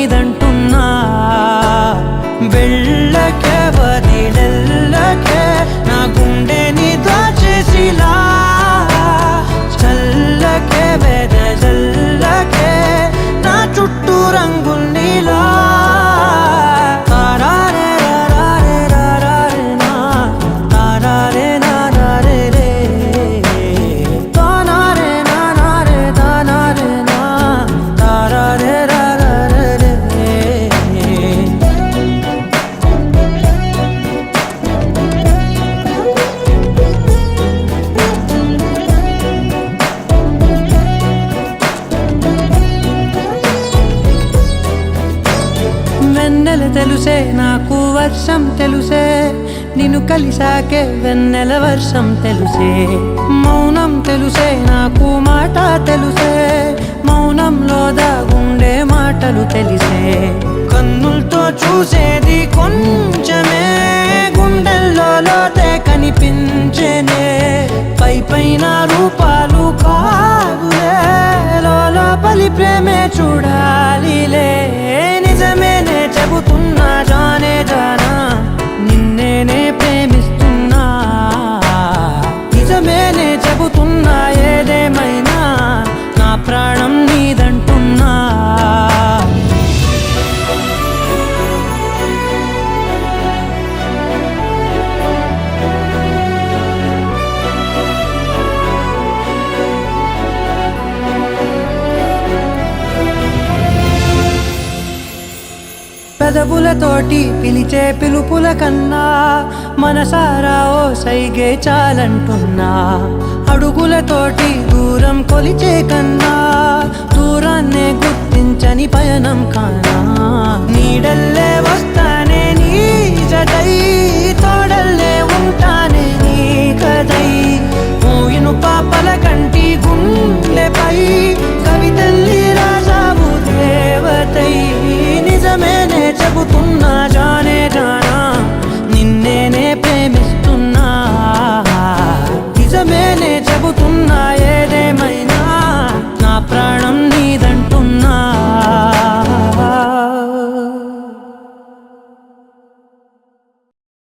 నీదంటున్నా వెళ్ళకే వదిలెళ్ళకే నా గుండెని దాచేసిలా చల్లకే వెదజల్లకే నా చుట్టూ రంగులు నీలా వెన్నెల తెలుసే నాకు వర్షం తెలుసే నిన్ను కలిసాకే వెన్నెల వర్షం తెలుసే మౌనం తెలుసే నాకు మాట తెలుసే మౌనంలో దాగుండే మాటలు తెలిసే కన్నులతో చూసేది కొంచెమే గుండెల్లో లోతే కనిపించేనే పై పైన రూపాలు కాదులే లోపలి ప్రేమే చూడాలిలే నిజమేనే చెబుతున్నా జానే జానా నిన్నేనే ప్రేమిస్తున్నా నిజమేనే చెబుతున్నా ఏదేమైనా నా ప్రాణం నీదంటున్నా పెదవులతోటి పిలిచే పిలుపుల కన్నా మనసారా ఓ సైగే చాలంటున్నా అడుగులతోటి దూరం కొలిచే కన్నా దూరాన్నే గుర్తించని పయనం కానా నీడల్లే వస్తానే నీ జటై